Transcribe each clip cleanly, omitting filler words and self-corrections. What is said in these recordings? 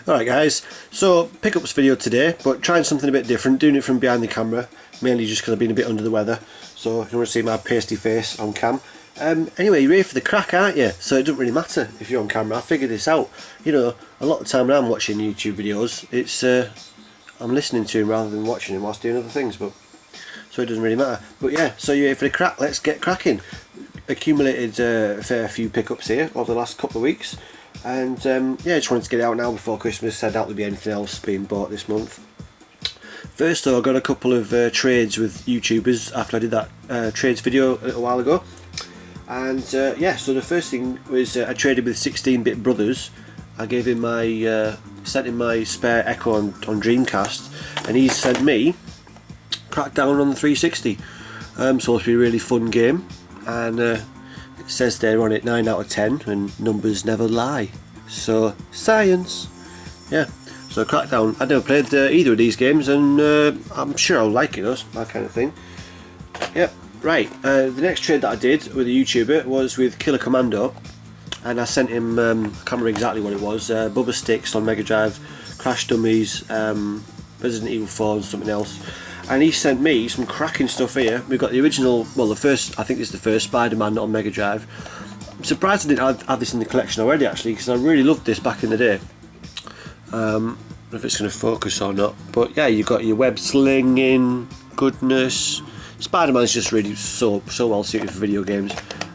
Alright guys, so pickups video today, but trying something a bit different, doing it from behind the camera, mainly just because I've been a bit under the weather, so you want to see my pasty face on cam. Anyway, you're ready for the crack, aren't you? So it doesn't really matter if you're on camera. I figured this out. You know, a lot of the time when I'm watching YouTube videos, it's I'm listening to him rather than watching him whilst doing other things, but so it doesn't really matter. But yeah, so you're ready for the crack, let's get cracking. Accumulated a fair few pickups here over the last couple of weeks, and yeah, just wanted to get it out now before Christmas. I doubt there'll be anything else being bought this month. First though, I got a couple of trades with YouTubers after I did that trades video a little while ago, and yeah, so the first thing was I traded with 16-bit brothers. I gave him my sent him my spare Echo on Dreamcast, and he sent me Crackdown on the 360. Supposed to be a really fun game, and it says there on it 9 out of 10, and numbers never lie. So science, yeah. So Crackdown, I've never played either of these games, and I'm sure I'll like it, that kind of thing. Yep, right. The next trade that I did with a YouTuber was with Killer Commando, and I sent him, I can't remember exactly what it was, Bubba Sticks on Mega Drive, Crash Dummies, Resident Evil 4 and something else. And he sent me some cracking stuff here. We've got the original, well the first, I think it's the first Spider-Man on Mega Drive. I'm surprised I didn't have this in the collection already actually, because I really loved this back in the day. I don't know if it's going to focus or not, but yeah, you've got your web slinging goodness. Spider-Man's just really so well suited for video games,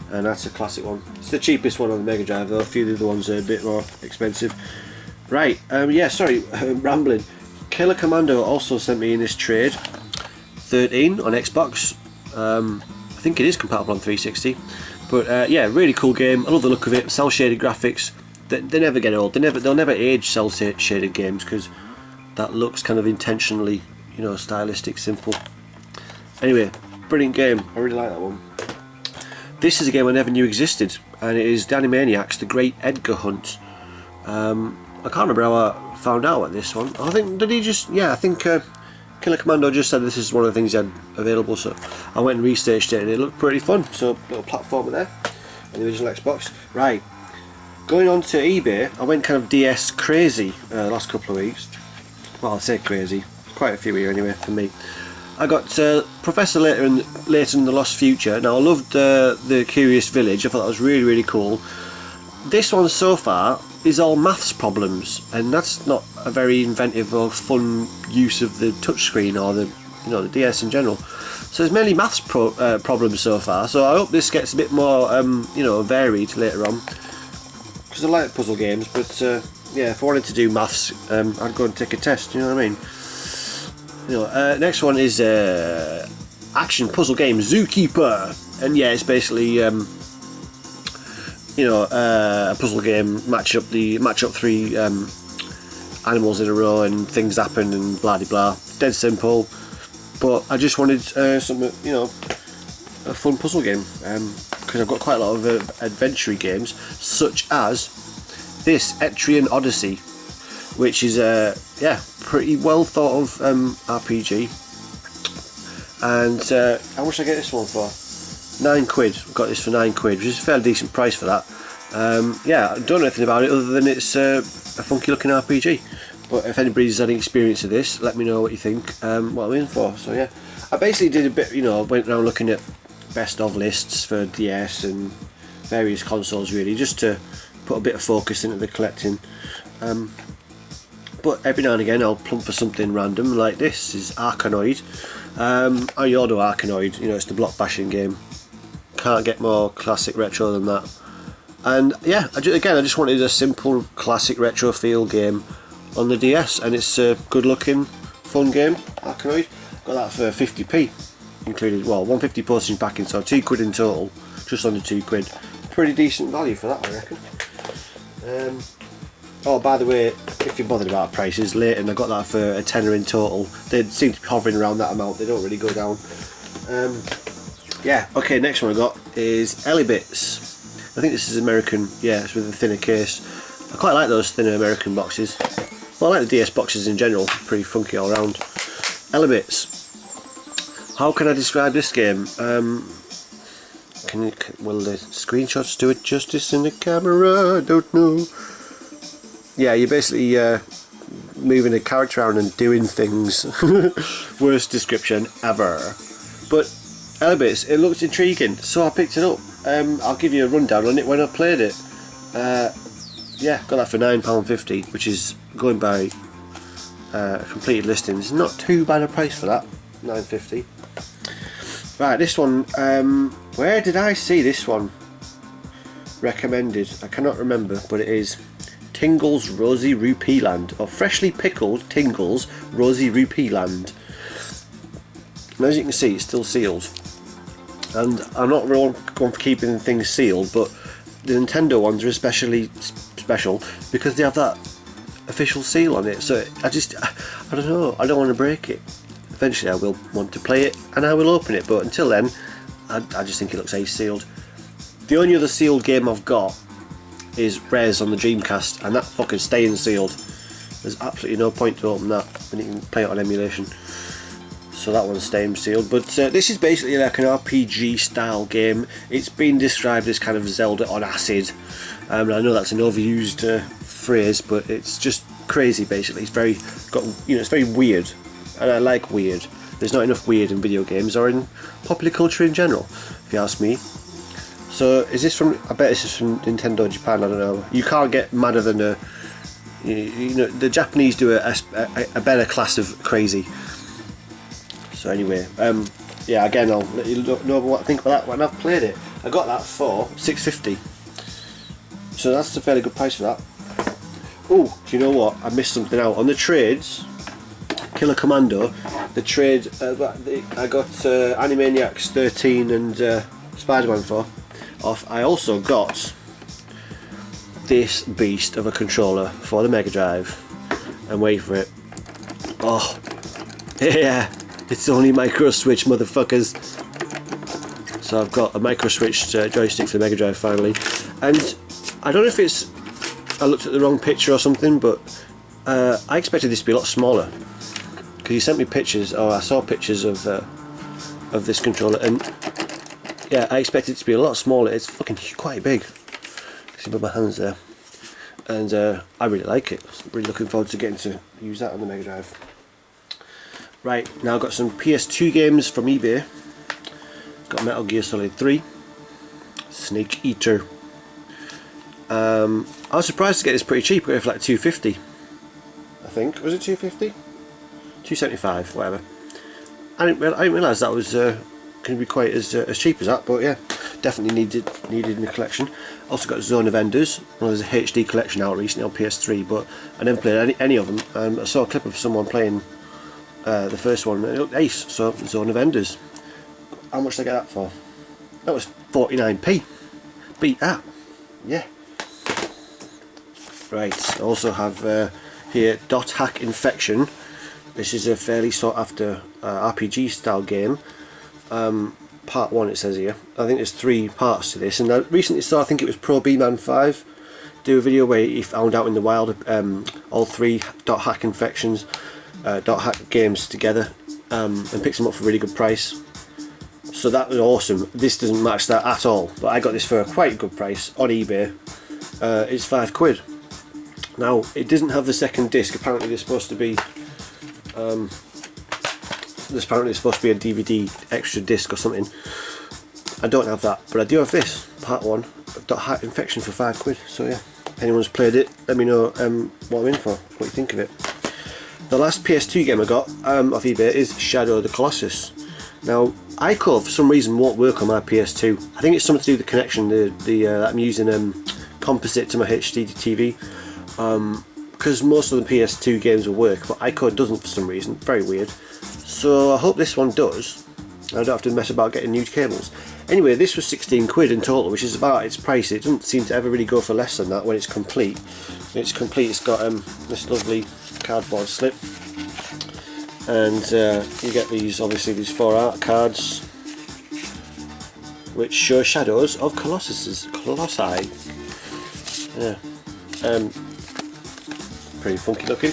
and that's a classic one. It's the cheapest one on the Mega Drive though, a few of the other ones are a bit more expensive. Right, yeah, sorry, rambling. Killer Commando also sent me in this trade 13 on Xbox. I think it is compatible on 360, but yeah, really cool game. I love the look of it. Cell shaded graphics. They never get old. They'll never age cell shaded games, because that looks kind of intentionally, you know, stylistic, simple. Anyway, brilliant game. I really like that one. This is a game I never knew existed, and it is Danny Maniac's The Great Edgar Hunt. I can't remember how I found out about this one. I think, did he just, yeah, I think Killer Commando just said this is one of the things he had available, so I went and researched it and it looked pretty fun. So, little platformer there on the original Xbox. Right, going on to eBay, I went kind of DS crazy the last couple of weeks. Well, I'll say crazy, quite a few here anyway for me. I got Professor Layton and the Lost Future. Now I loved the Curious Village, I thought that was really cool. This one so far is all maths problems, and that's not a very inventive or fun use of the touchscreen or the, you know, the DS in general. So there's mainly maths problems so far. So I hope this gets a bit more, you know, varied later on, because I like puzzle games. But yeah, if I wanted to do maths, I'd go and take a test. You know what I mean? You know, next one is action puzzle game Zookeeper, and yeah, it's basically you know, a puzzle game. Match up three animals in a row, and things happen, and blah de blah. Dead simple, but I just wanted some, you know, a fun puzzle game, because I've got quite a lot of adventure games, such as this Etrian Odyssey, which is a yeah, pretty well thought of RPG. And how much did I get this one for? £9. Got this for £9, which is a fairly decent price for that. Yeah, I don't know anything about it other than it's a funky looking RPG. But if anybody's had any experience of this, let me know what you think, what I'm in for. So yeah, I basically did a bit, you know, went around looking at best of lists for DS and various consoles really, just to put a bit of focus into the collecting. But every now and again I'll plump for something random, like this is Arkanoid. You all know Arkanoid, you know, it's the block bashing game. Can't get more classic retro than that. And yeah, I just wanted a simple classic retro feel game on the DS, and it's a good looking fun game. Arkanoid, got that for 50p included, well 150 postage packing, so £2 in total, just under £2. Pretty decent value for that, I reckon. Oh, by the way, if you're bothered about prices, Layton, I got that for a tenner in total. They seem to be hovering around that amount, they don't really go down. Yeah, okay, next one I got is Ellie Bits. I think this is American, yeah, it's with a thinner case. I quite like those thinner American boxes. Well, I like the DS boxes in general, pretty funky all round. Ellie Bits. How can I describe this game? Will the screenshots do it justice in the camera? I don't know. yeah, you're basically moving a character around and doing things. Worst description ever. But Elbits, it looks intriguing, so I picked it up. I'll give you a rundown on it when I played it. Yeah, got that for £9.50, which is going by completed listings. Not too bad a price for that, £9.50. Right, this one, where did I see this one recommended? I cannot remember, but it is Tingle's Rosy Rupee Land, or Freshly Pickled Tingle's Rosy Rupee Land. And as you can see, it's still sealed. And I'm not really going for keeping things sealed, but the Nintendo ones are especially special because they have that official seal on it. So I don't know, I don't want to break it. Eventually I will want to play it and I will open it, but until then I just think it looks ace sealed. The only other sealed game I've got is Res on the Dreamcast, and that fucking staying sealed. There's absolutely no point to open that when you can play it on emulation. So that one's staying sealed. But this is basically like an RPG style game. It's been described as kind of Zelda on acid. I know that's an overused phrase, but it's just crazy basically. It's very it's very weird. And I like weird. There's not enough weird in video games or in popular culture in general, if you ask me. So is this from? I bet this is from Nintendo Japan. I don't know. You can't get madder than you know, the Japanese do a better class of crazy. So anyway, yeah. Again, I'll let you know what I think about that when I've played it. I got that for £6.50. So that's a fairly good price for that. Oh, do you know what? I missed something out on the trades. Killer Commando, the trade I got Animaniacs 13 and Spider-Man 4 off. I also got this beast of a controller for the Mega Drive, and wait for it. Oh, yeah, it's only micro switch, motherfuckers. So I've got a micro switched joystick for the Mega Drive finally, and I don't know if it's I looked at the wrong picture or something, but I expected this to be a lot smaller. You sent me pictures, or I saw pictures of this controller, and yeah, I expected it to be a lot smaller. It's fucking quite big. See by my hands there, and I really like it. Really looking forward to getting to use that on the Mega Drive. Right, now I've got some PS2 games from eBay. Got Metal Gear Solid 3, Snake Eater. I was surprised to get this pretty cheap. I got it for like £2.50. I think, was it £2.50? $2.75, whatever. I didn't realise that was going to be quite as cheap as that, but yeah, definitely needed in the collection. Also got Zone of Enders. Well, there's a HD collection out recently on PS3, but I never played any of them. I saw a clip of someone playing the first one, and it looked ace. So Zone of Enders. How much did I get that for? That was 49p. Beat that. Yeah. Right. I also have here Dot Hack Infection. This is a fairly sought after RPG style game. Part 1 it says here. I think there's 3 parts to this, and I recently saw, I think it was Pro B-Man 5, do a video where he found out in the wild all 3 Dot Hack Infections, Dot Hack games together, and picks them up for a really good price. So that was awesome. This doesn't match that at all, but I got this for a quite good price on eBay. It's £5. Now it doesn't have the second disc. Apparently there's supposed to be there's apparently supposed to be a DVD extra disc or something. I don't have that, but I do have this part 1 of Dot Hack Infection for £5. So yeah, if anyone's played it, let me know what I'm in for, what you think of it. The last PS2 game I got off eBay is Shadow the Colossus. Now iCore for some reason won't work on my PS2. I think it's something to do with the connection. I'm using composite to my HD TV. Because most of the PS2 games will work, but iCode doesn't for some reason. Very weird. So I hope this one does. I don't have to mess about getting new cables. Anyway, this was £16 in total, which is about its price. It doesn't seem to ever really go for less than that when it's complete. When it's complete, it's got this lovely cardboard slip, and you get these, obviously, these 4 art cards, which show shadows of Colossi. Yeah. Pretty funky looking.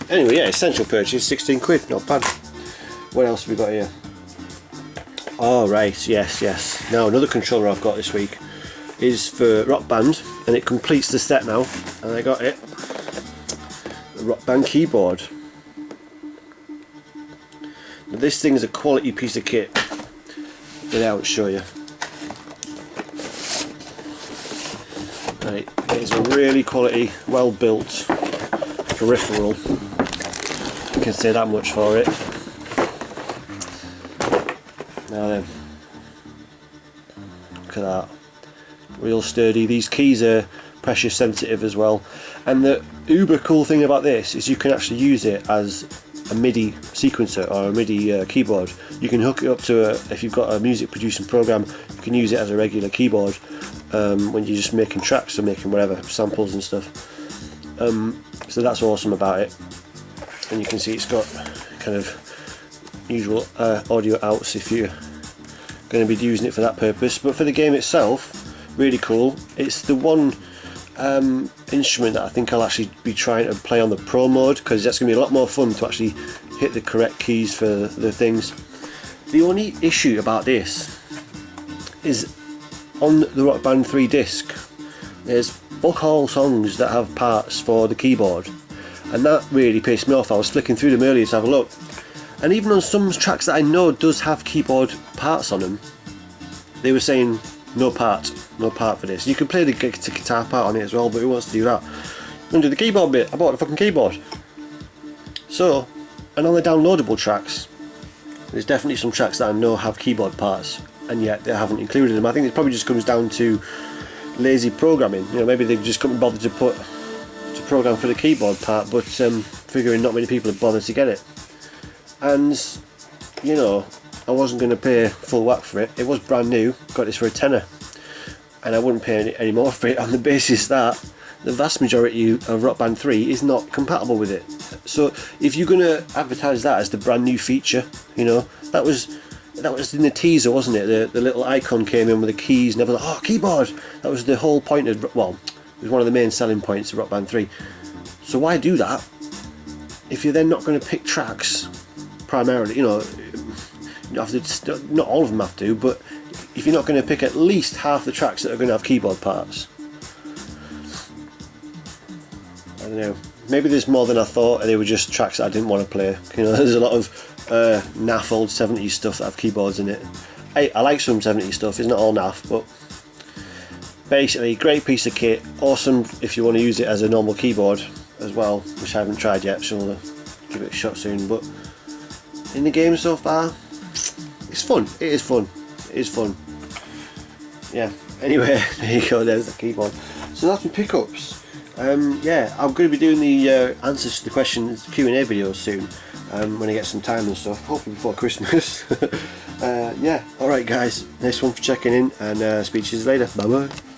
Anyway, yeah, essential purchase, £16, not bad. What else have we got here? Oh right, yes. Now another controller I've got this week is for Rock Band, and it completes the set now, and I got it. Rock Band keyboard. Now this thing is a quality piece of kit. Get out and show you. Right, it's a really quality, well built peripheral. I can say that much for it. Now then, look at that. Real sturdy. These keys are pressure sensitive as well. And the uber cool thing about this is you can actually use it as a MIDI sequencer or a MIDI keyboard. You can hook it up to if you've got a music producing program, you can use it as a regular keyboard when you're just making tracks or making whatever, samples and stuff. So that's awesome about it. And you can see it's got kind of usual audio outs if you're going to be using it for that purpose. But for the game itself, really cool. It's the one instrument that I think I'll actually be trying to play on the pro mode, because that's going to be a lot more fun to actually hit the correct keys for the things. The only issue about this is on the Rock Band 3 disc there's fuck all songs that have parts for the keyboard, and that really pissed me off. I was flicking through them earlier to have a look, and even on some tracks that I know does have keyboard parts on them, they were saying no part for this. You can play the guitar part on it as well, but who wants to do that? I'm going to do the keyboard bit. I bought the fucking keyboard. So, and on the downloadable tracks, there's definitely some tracks that I know have keyboard parts, and yet they haven't included them. I think it probably just comes down to lazy programming. You know, maybe they just couldn't bother to program for the keyboard part, but figuring not many people have bothered to get it. And you know, I wasn't going to pay full whack for it. It was brand new. Got this for a tenner, and I wouldn't pay any more for it on the basis that the vast majority of Rock Band 3 is not compatible with it. So if you're going to advertise that as the brand new feature, you know, that was in the teaser, wasn't it? The little icon came in with the keys and everything. Oh, keyboard! That was the whole point of, well, it was one of the main selling points of Rock Band 3. So why do that if you're then not going to pick tracks primarily? You know, you have to, not all of them have to, but if you're not going to pick at least half the tracks that are going to have keyboard parts. I don't know, maybe there's more than I thought, and they were just tracks that I didn't want to play. You know, there's a lot of naff old 70s stuff that have keyboards in it. Hey, I like some 70s stuff, it's not all naff, but basically great piece of kit. Awesome if you want to use it as a normal keyboard as well, which I haven't tried yet, so I'll give it a shot soon. But in the game so far, it's fun. It is fun. It is fun. Yeah. Anyway, there you go. There's the keyboard. So that's my pickups. Yeah, I'm going to be doing the answers to the questions Q&A videos soon when I get some time and stuff. Hopefully before Christmas. Yeah. All right, guys. Nice one for checking in, and speak to you later. Bye bye.